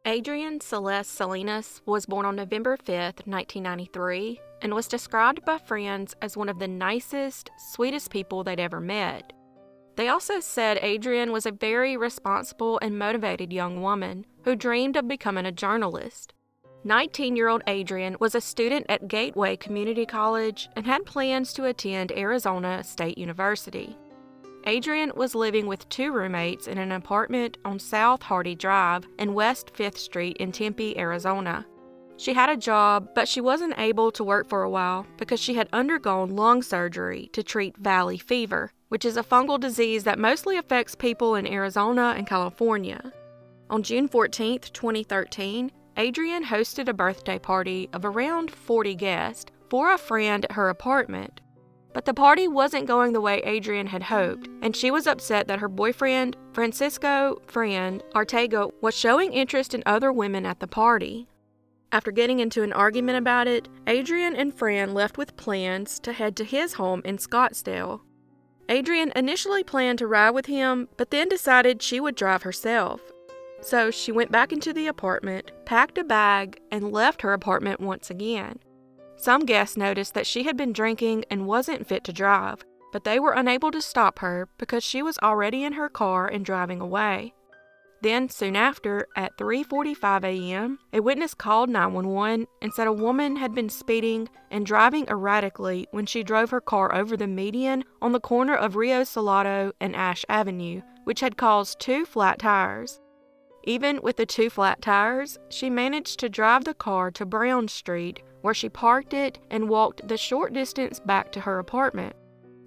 Adrienne Celeste Salinas was born on November 5, 1993, and was described by friends as one of the nicest, sweetest people they'd ever met. They also said Adrienne was a very responsible and motivated young woman who dreamed of becoming a journalist. 19-year-old Adrienne was a student at Gateway Community College and had plans to attend Arizona State University. Adrienne was living with 2 roommates in an apartment on South Hardy Drive and West 5th Street in Tempe, Arizona. She had a job, but she wasn't able to work for a while because she had undergone lung surgery to treat valley fever, which is a fungal disease that mostly affects people in Arizona and California. On June 14, 2013, Adrienne hosted a birthday party of around 40 guests for a friend at her apartment. But the party wasn't going the way Adrienne had hoped, and she was upset that her boyfriend, Francisco Fran Arteaga, was showing interest in other women at the party. After getting into an argument about it, Adrienne and Fran left with plans to head to his home in Scottsdale. Adrienne initially planned to ride with him, but then decided she would drive herself. So she went back into the apartment, packed a bag, and left her apartment once again. Some guests noticed that she had been drinking and wasn't fit to drive, but they were unable to stop her because she was already in her car and driving away. Then, soon after, at 3:45 a.m., a witness called 911 and said a woman had been speeding and driving erratically when she drove her car over the median on the corner of Rio Salado and Ash Avenue, which had caused 2 flat tires. Even with the 2 flat tires, she managed to drive the car to Brown Street, where she parked it and walked the short distance back to her apartment.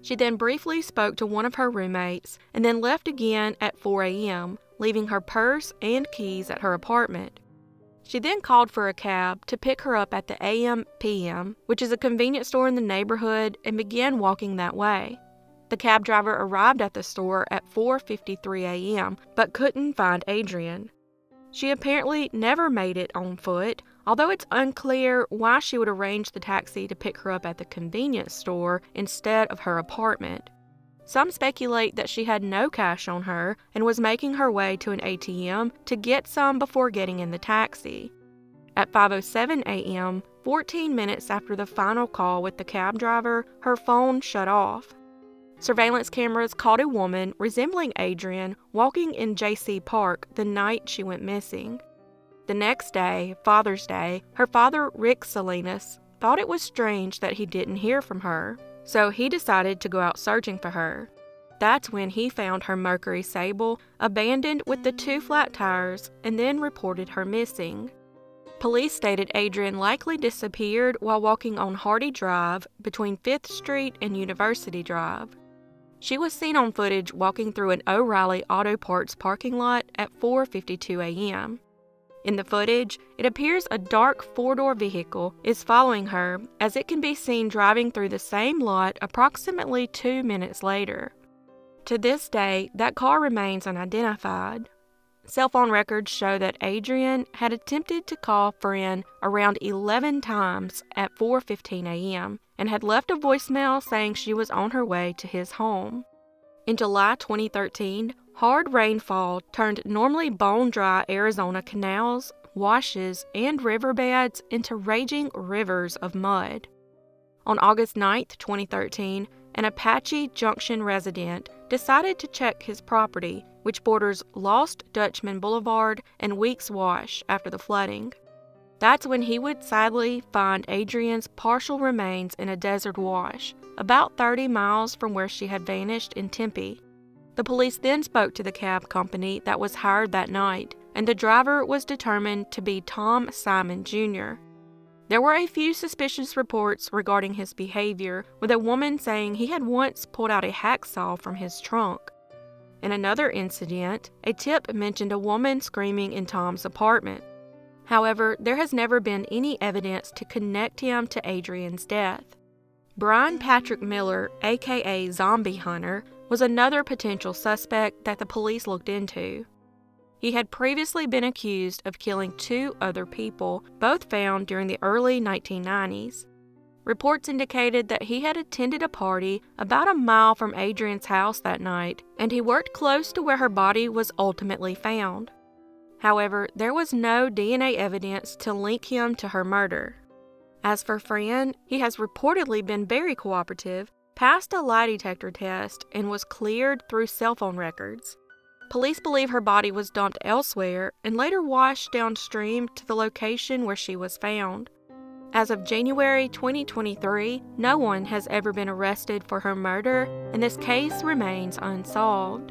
She then briefly spoke to one of her roommates and then left again at 4 a.m., leaving her purse and keys at her apartment. She then called for a cab to pick her up at the AM/PM, which is a convenience store in the neighborhood, and began walking that way. The cab driver arrived at the store at 4:53 a.m., but couldn't find Adrienne. She apparently never made it on foot, although it's unclear why she would arrange the taxi to pick her up at the convenience store instead of her apartment. Some speculate that she had no cash on her and was making her way to an ATM to get some before getting in the taxi. At 5:07 a.m., 14 minutes after the final call with the cab driver, her phone shut off. Surveillance cameras caught a woman resembling Adrienne walking in J.C. Park the night she went missing. The next day, Father's Day, her father, Rick Salinas, thought it was strange that he didn't hear from her, so he decided to go out searching for her. That's when he found her Mercury Sable abandoned with the 2 flat tires and then reported her missing. Police stated Adrienne likely disappeared while walking on Hardy Drive between 5th Street and University Drive. She was seen on footage walking through an O'Reilly Auto Parts parking lot at 4:52 a.m. In the footage, it appears a dark 4-door vehicle is following her, as it can be seen driving through the same lot approximately 2 minutes later. To this day, that car remains unidentified. Cell phone records show that Adrienne had attempted to call Fran around 11 times at 4:15 a.m. and had left a voicemail saying she was on her way to his home. In July 2013, hard rainfall turned normally bone-dry Arizona canals, washes, and riverbeds into raging rivers of mud. On August 9, 2013, an Apache Junction resident decided to check his property, which borders Lost Dutchman Boulevard and Weeks Wash, after the flooding. That's when he would sadly find Adrienne's partial remains in a desert wash, about 30 miles from where she had vanished in Tempe. The police then spoke to the cab company that was hired that night, and the driver was determined to be Tom Simon Jr. There were a few suspicious reports regarding his behavior, with a woman saying he had once pulled out a hacksaw from his trunk. In another incident, a tip mentioned a woman screaming in Tom's apartment. However, there has never been any evidence to connect him to Adrienne's death. Brian Patrick Miller, aka Zombie Hunter, was another potential suspect that the police looked into. He had previously been accused of killing 2 other people, both found during the early 1990s. Reports indicated that he had attended a party about a mile from Adrienne's house that night, and he worked close to where her body was ultimately found. However, there was no DNA evidence to link him to her murder. As for Fran, he has reportedly been very cooperative, passed a lie detector test, and was cleared through cell phone records. Police believe her body was dumped elsewhere and later washed downstream to the location where she was found. As of January 2023, no one has ever been arrested for her murder, and this case remains unsolved.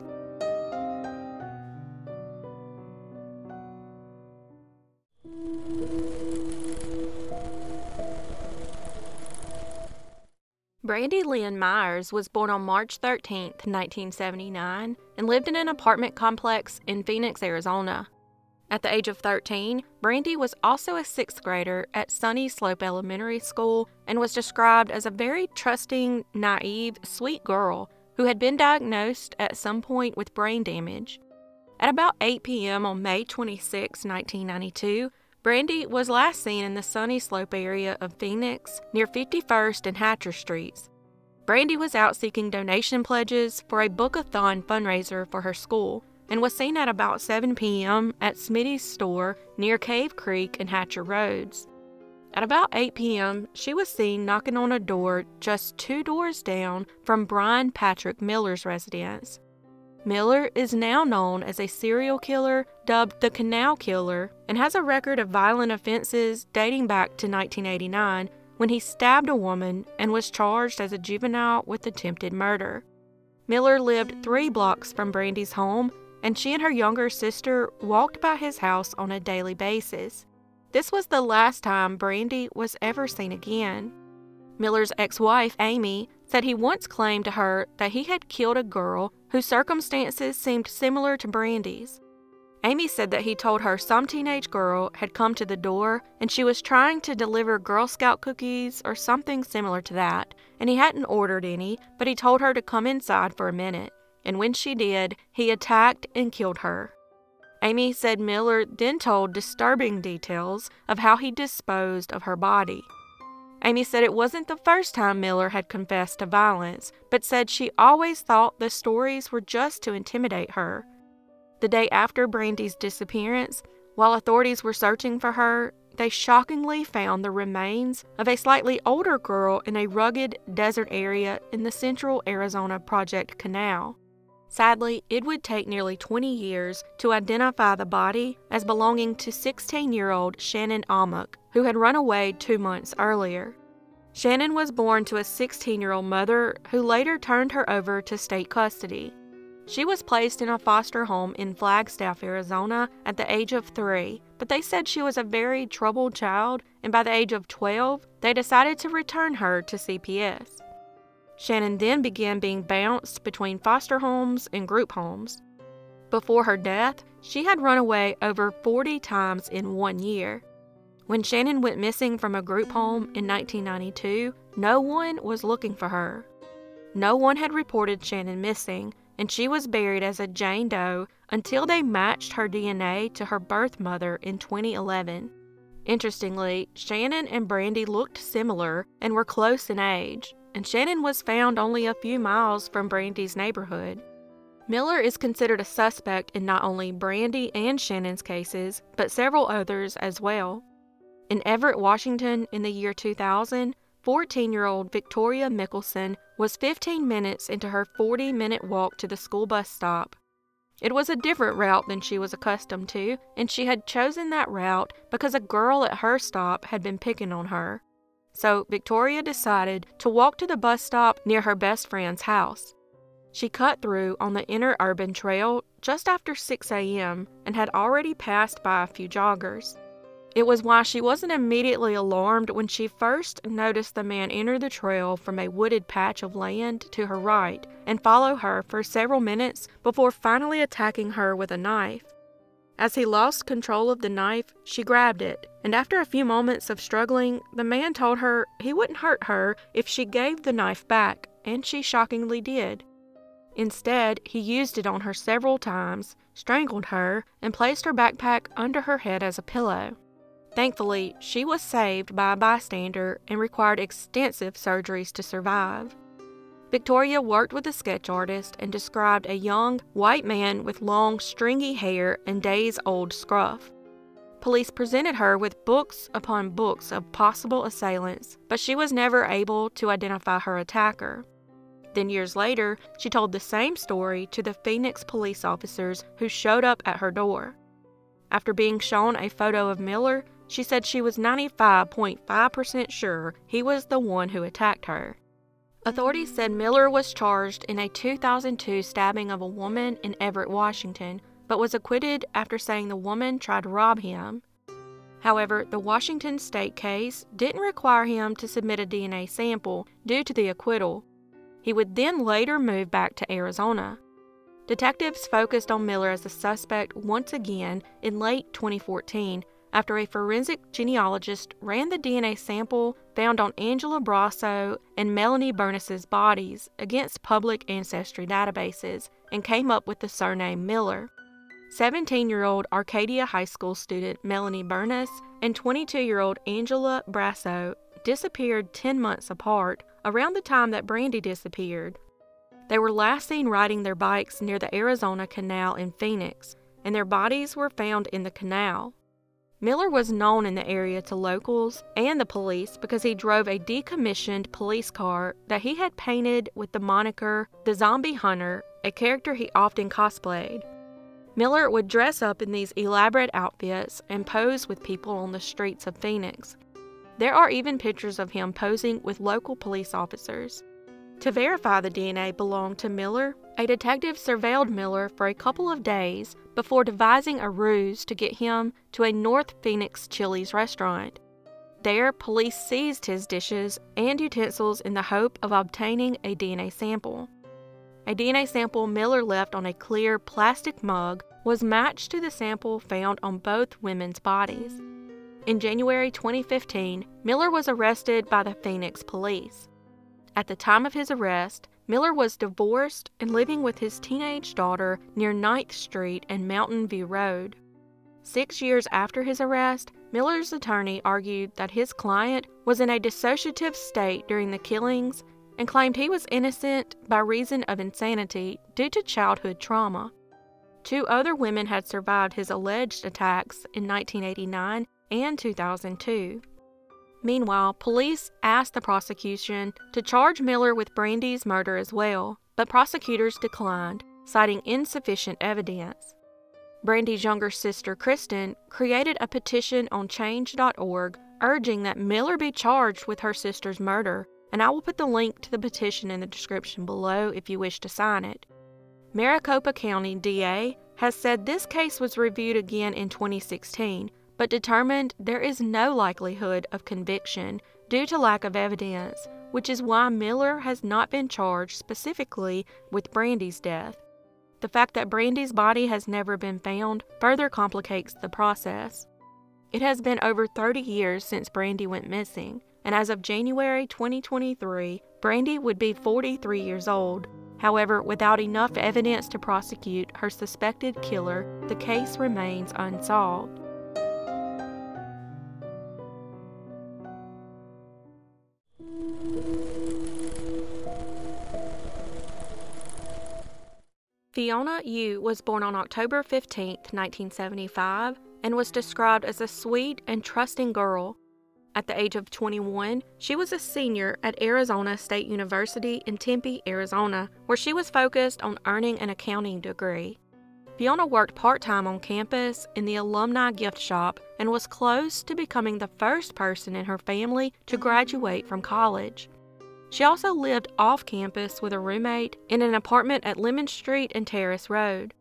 Brandy Lynn Myers was born on March 13, 1979, and lived in an apartment complex in Phoenix, Arizona. At the age of 13, Brandy was also a 6th grader at Sunny Slope Elementary School and was described as a very trusting, naive, sweet girl who had been diagnosed at some point with brain damage. At about 8 p.m. on May 26, 1992, Brandy was last seen in the Sunny Slope area of Phoenix near 51st and Hatcher Streets. Brandy was out seeking donation pledges for a book-a-thon fundraiser for her school and was seen at about 7 p.m. at Smitty's store near Cave Creek and Hatcher Roads. At about 8 p.m., she was seen knocking on a door just 2 doors down from Brian Patrick Miller's residence. Miller is now known as a serial killer dubbed the Canal Killer and has a record of violent offenses dating back to 1989 when he stabbed a woman and was charged as a juvenile with attempted murder. Miller lived 3 blocks from Brandy's home, and she and her younger sister walked by his house on a daily basis. This was the last time Brandy was ever seen again. Miller's ex-wife, Amy, said he once claimed to her that he had killed a girl whose circumstances seemed similar to Brandy's. Amy said that he told her some teenage girl had come to the door and she was trying to deliver Girl Scout cookies or something similar to that, and he hadn't ordered any, but he told her to come inside for a minute. And when she did, he attacked and killed her. Amy said Miller then told disturbing details of how he disposed of her body. Amy said it wasn't the first time Miller had confessed to violence, but said she always thought the stories were just to intimidate her. The day after Brandy's disappearance, while authorities were searching for her, they shockingly found the remains of a slightly older girl in a rugged desert area in the central Arizona Project Canal. Sadly, it would take nearly 20 years to identify the body as belonging to 16-year-old Shannon Amok, who had run away 2 months earlier. Shannon was born to a 16-year-old mother who later turned her over to state custody. She was placed in a foster home in Flagstaff, Arizona at the age of 3, but they said she was a very troubled child, and by the age of 12, they decided to return her to CPS. Shannon then began being bounced between foster homes and group homes. Before her death, she had run away over 40 times in 1 year. When Shannon went missing from a group home in 1992, no one was looking for her. No one had reported Shannon missing, and she was buried as a Jane Doe until they matched her DNA to her birth mother in 2011. Interestingly, Shannon and Brandy looked similar and were close in age, and Shannon was found only a few miles from Brandy's neighborhood. Miller is considered a suspect in not only Brandy and Shannon's cases, but several others as well. In Everett, Washington, in the year 2000, 14-year-old Victoria Mickelson was 15 minutes into her 40-minute walk to the school bus stop. It was a different route than she was accustomed to, and she had chosen that route because a girl at her stop had been picking on her. So Victoria decided to walk to the bus stop near her best friend's house. She cut through on the inner urban trail just after 6 a.m. and had already passed by a few joggers. It was why she wasn't immediately alarmed when she first noticed the man enter the trail from a wooded patch of land to her right and follow her for several minutes before finally attacking her with a knife. As he lost control of the knife, she grabbed it, and after a few moments of struggling, the man told her he wouldn't hurt her if she gave the knife back, and she shockingly did. Instead, he used it on her several times, strangled her, and placed her backpack under her head as a pillow. Thankfully, she was saved by a bystander and required extensive surgeries to survive. Victoria worked with a sketch artist and described a young, white man with long, stringy hair and days-old scruff. Police presented her with books upon books of possible assailants, but she was never able to identify her attacker. Then years later, she told the same story to the Phoenix police officers who showed up at her door. After being shown a photo of Miller, she said she was 95.5% sure he was the one who attacked her. Authorities said Miller was charged in a 2002 stabbing of a woman in Everett, Washington, but was acquitted after saying the woman tried to rob him. However, the Washington state case didn't require him to submit a DNA sample due to the acquittal. He would then later move back to Arizona. Detectives focused on Miller as a suspect once again in late 2014 after a forensic genealogist ran the DNA sample found on Angela Brasso and Melanie Burness's bodies against public ancestry databases and came up with the surname Miller. 17-year-old Arcadia High School student Melanie Burness and 22-year-old Angela Brasso disappeared 10 months apart around the time that Brandy disappeared. They were last seen riding their bikes near the Arizona Canal in Phoenix, and their bodies were found in the canal. Miller was known in the area to locals and the police because he drove a decommissioned police car that he had painted with the moniker The Zombie Hunter, a character he often cosplayed. Miller would dress up in these elaborate outfits and pose with people on the streets of Phoenix. There are even pictures of him posing with local police officers. To verify the DNA belonged to Miller, a detective surveilled Miller for a couple of days before devising a ruse to get him to a North Phoenix Chili's restaurant. There, police seized his dishes and utensils in the hope of obtaining a DNA sample. A DNA sample Miller left on a clear plastic mug was matched to the sample found on both women's bodies. In January 2015, Miller was arrested by the Phoenix police. At the time of his arrest, Miller was divorced and living with his teenage daughter near 9th Street and Mountain View Road. 6 years after his arrest, Miller's attorney argued that his client was in a dissociative state during the killings and claimed he was innocent by reason of insanity due to childhood trauma. 2 other women had survived his alleged attacks in 1989 and 2002. Meanwhile, police asked the prosecution to charge Miller with Brandy's murder as well, but prosecutors declined, citing insufficient evidence. Brandy's younger sister, Kristen, created a petition on change.org urging that Miller be charged with her sister's murder, and I will put the link to the petition in the description below if you wish to sign it. Maricopa County DA has said this case was reviewed again in 2016, but determined there is no likelihood of conviction due to lack of evidence, which is why Miller has not been charged specifically with Brandy's death. The fact that Brandy's body has never been found further complicates the process. It has been over 30 years since Brandy went missing, and as of January 2023, Brandy would be 43 years old. However, without enough evidence to prosecute her suspected killer, the case remains unsolved. Fiona Yu was born on October 15, 1975, and was described as a sweet and trusting girl. At the age of 21, she was a senior at Arizona State University in Tempe, Arizona, where she was focused on earning an accounting degree. Fiona worked part-time on campus in the alumni gift shop and was close to becoming the first person in her family to graduate from college. She also lived off campus with a roommate in an apartment at Lemon Street and Terrace Road.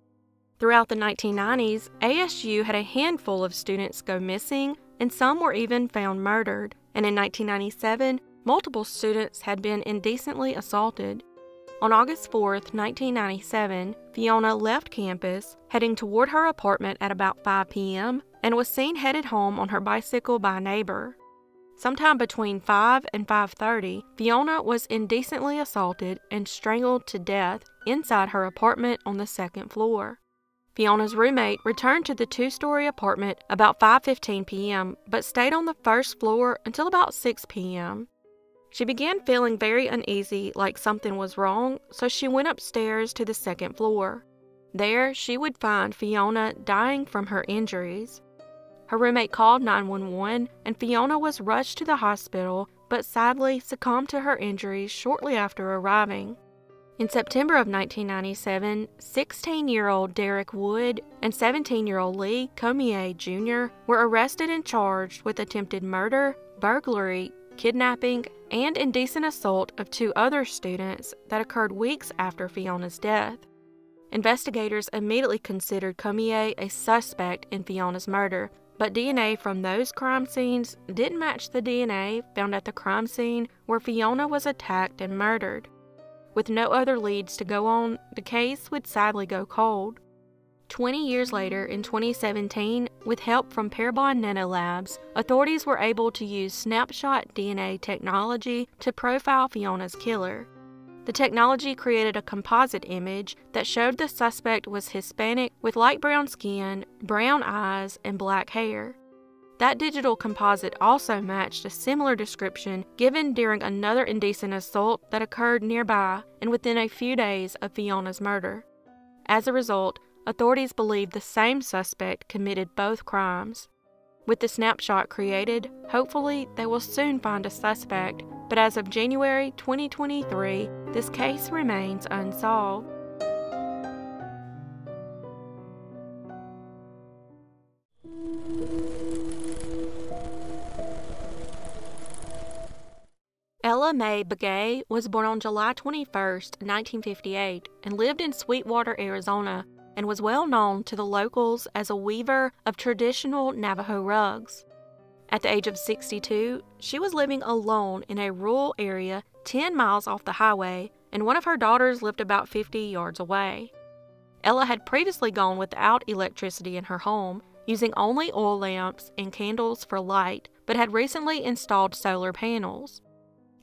Throughout the 1990s, ASU had a handful of students go missing, and some were even found murdered. And in 1997, multiple students had been indecently assaulted. On August 4, 1997, Fiona left campus, heading toward her apartment at about 5 p.m., and was seen headed home on her bicycle by a neighbor. Sometime between 5 and 5:30, Fiona was indecently assaulted and strangled to death inside her apartment on the 2nd floor. Fiona's roommate returned to the 2-story apartment about 5:15 p.m., but stayed on the 1st floor until about 6 p.m. She began feeling very uneasy, like something was wrong, so she went upstairs to the second floor. There, she would find Fiona dying from her injuries. Her roommate called 911, and Fiona was rushed to the hospital, but sadly succumbed to her injuries shortly after arriving. In September of 1997, 16-year-old Derek Wood and 17-year-old Lee Comier Jr. were arrested and charged with attempted murder, burglary, kidnapping, and indecent assault of 2 other students that occurred weeks after Fiona's death. Investigators immediately considered Comier a suspect in Fiona's murder, but DNA from those crime scenes didn't match the DNA found at the crime scene where Fiona was attacked and murdered. With no other leads to go on, the case would sadly go cold. 20 years later, in 2017, with help from Parabon Nanolabs, authorities were able to use snapshot DNA technology to profile Fiona's killer. The technology created a composite image that showed the suspect was Hispanic with light brown skin, brown eyes, and black hair. That digital composite also matched a similar description given during another indecent assault that occurred nearby and within a few days of Fiona's murder. As a result, authorities believe the same suspect committed both crimes. With the snapshot created, hopefully they will soon find a suspect, but as of January 2023, this case remains unsolved. Ella Mae Begay was born on July 21, 1958, and lived in Sweetwater, Arizona, and was well known to the locals as a weaver of traditional Navajo rugs. At the age of 62, she was living alone in a rural area 10 miles off the highway, and one of her daughters lived about 50 yards away. Ella had previously gone without electricity in her home, using only oil lamps and candles for light, but had recently installed solar panels.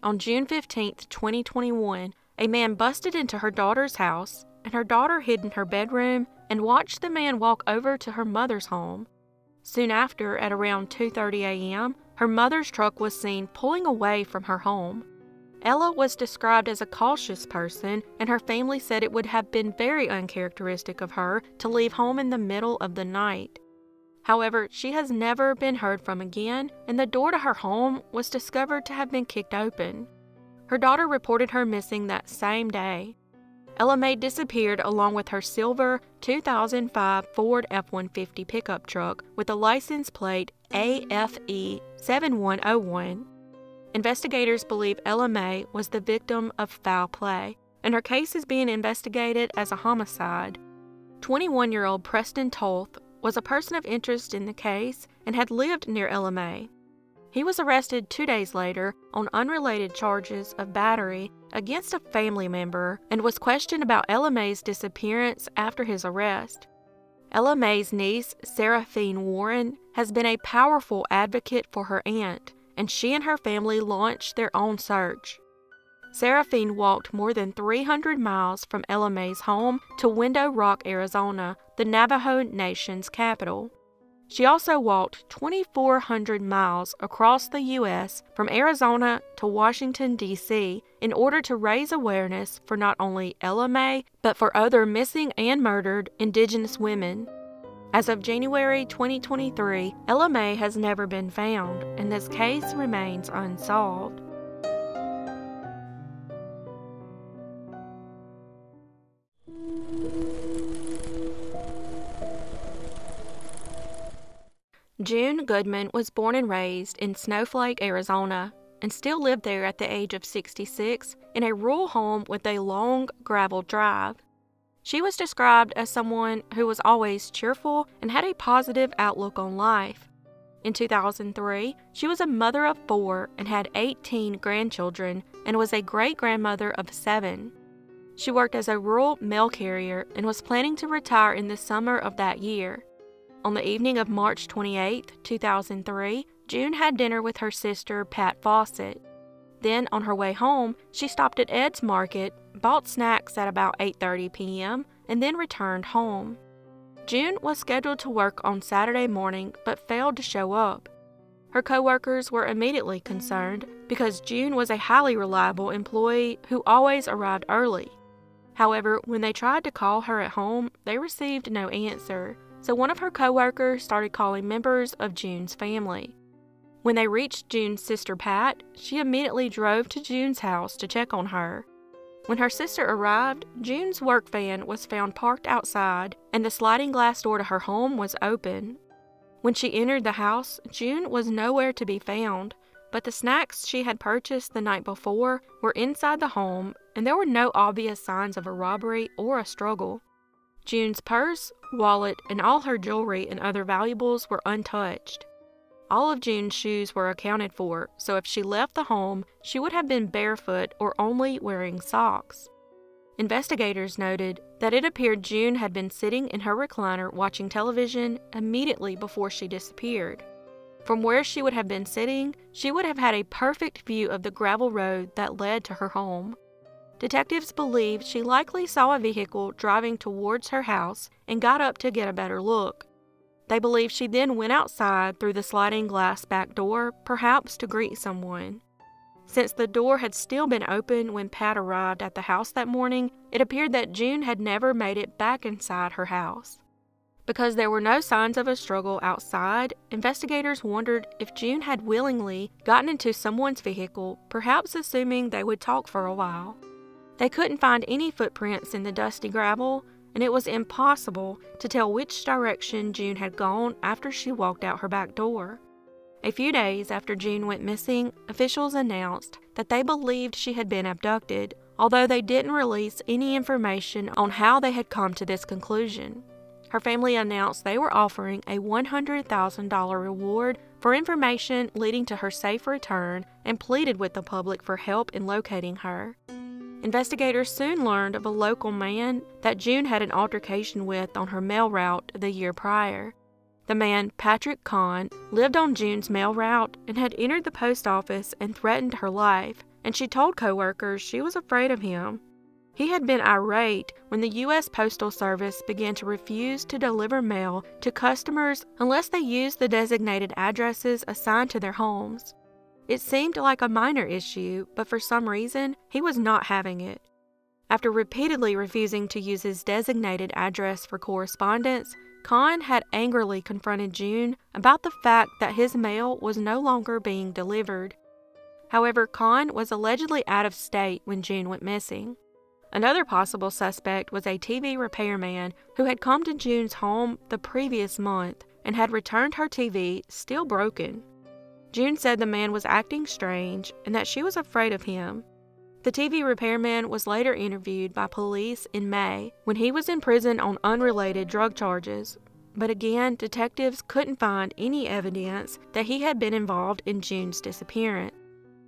On June 15, 2021, a man busted into her daughter's house, and her daughter hid in her bedroom and watched the man walk over to her mother's home. Soon after, at around 2:30 a.m., her mother's truck was seen pulling away from her home. Ella was described as a cautious person, and her family said it would have been very uncharacteristic of her to leave home in the middle of the night. However, she has never been heard from again, and the door to her home was discovered to have been kicked open. Her daughter reported her missing that same day. Ella Mae disappeared along with her silver 2005 Ford F-150 pickup truck with a license plate AFE 7101. Investigators believe Ella Mae was the victim of foul play, and her case is being investigated as a homicide. 21-year-old Preston Toth was a person of interest in the case and had lived near Ella Mae. He was arrested 2 days later on unrelated charges of battery against a family member and was questioned about Ella Mae's disappearance after his arrest. Ella Mae's niece, Seraphine Warren, has been a powerful advocate for her aunt, and she and her family launched their own search. Seraphine walked more than 300 miles from Ella Mae's home to Window Rock, Arizona, the Navajo Nation's capital. She also walked 2,400 miles across the U.S. from Arizona to Washington, D.C. in order to raise awareness for not only Ella Mae, but for other missing and murdered Indigenous women. As of January 2023, Ella Mae has never been found, and this case remains unsolved. June Goodman was born and raised in Snowflake, Arizona, and still lived there at the age of 66 in a rural home with a long gravel drive. She was described as someone who was always cheerful and had a positive outlook on life. In 2003, she was a mother of 4 and had 18 grandchildren and was a great-grandmother of 7. She worked as a rural mail carrier and was planning to retire in the summer of that year. On the evening of March 28, 2003, June had dinner with her sister, Pat Fawcett. Then, on her way home, she stopped at Ed's Market, bought snacks at about 8:30 p.m., and then returned home. June was scheduled to work on Saturday morning but failed to show up. Her coworkers were immediately concerned because June was a highly reliable employee who always arrived early. However, when they tried to call her at home, they received no answer, so one of her coworkers started calling members of June's family. When they reached June's sister Pat, she immediately drove to June's house to check on her. When her sister arrived, June's work van was found parked outside, and the sliding glass door to her home was open. When she entered the house, June was nowhere to be found, but the snacks she had purchased the night before were inside the home, and there were no obvious signs of a robbery or a struggle. June's purse, wallet, and all her jewelry and other valuables were untouched. All of June's shoes were accounted for, so if she left the home, she would have been barefoot or only wearing socks. Investigators noted that it appeared June had been sitting in her recliner watching television immediately before she disappeared. From where she would have been sitting, she would have had a perfect view of the gravel road that led to her home. Detectives believed she likely saw a vehicle driving towards her house and got up to get a better look. They believe she then went outside through the sliding glass back door, perhaps to greet someone. Since the door had still been open when Pat arrived at the house that morning, it appeared that June had never made it back inside her house. Because there were no signs of a struggle outside, investigators wondered if June had willingly gotten into someone's vehicle, perhaps assuming they would talk for a while. They couldn't find any footprints in the dusty gravel, and it was impossible to tell which direction June had gone after she walked out her back door. A few days after June went missing, officials announced that they believed she had been abducted, although they didn't release any information on how they had come to this conclusion. Her family announced they were offering a $100,000 reward for information leading to her safe return and pleaded with the public for help in locating her. Investigators soon learned of a local man that June had an altercation with on her mail route the year prior. The man, Patrick Kahn, lived on June's mail route and had entered the post office and threatened her life, and she told coworkers she was afraid of him. He had been irate when the U.S. Postal Service began to refuse to deliver mail to customers unless they used the designated addresses assigned to their homes. It seemed like a minor issue, but for some reason, he was not having it. After repeatedly refusing to use his designated address for correspondence, Kahn had angrily confronted June about the fact that his mail was no longer being delivered. However, Kahn was allegedly out of state when June went missing. Another possible suspect was a TV repairman who had come to June's home the previous month and had returned her TV still broken. June said the man was acting strange and that she was afraid of him. The TV repairman was later interviewed by police in May when he was in prison on unrelated drug charges, but again, detectives couldn't find any evidence that he had been involved in June's disappearance.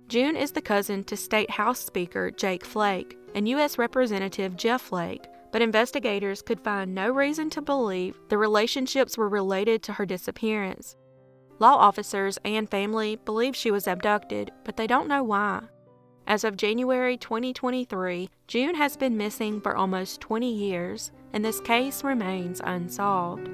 June is the cousin to State House Speaker Jake Flake and U.S. Representative Jeff Flake, but investigators could find no reason to believe the relationships were related to her disappearance. Law officers and family believe she was abducted, but they don't know why. As of January 2023, June has been missing for almost 20 years, and this case remains unsolved.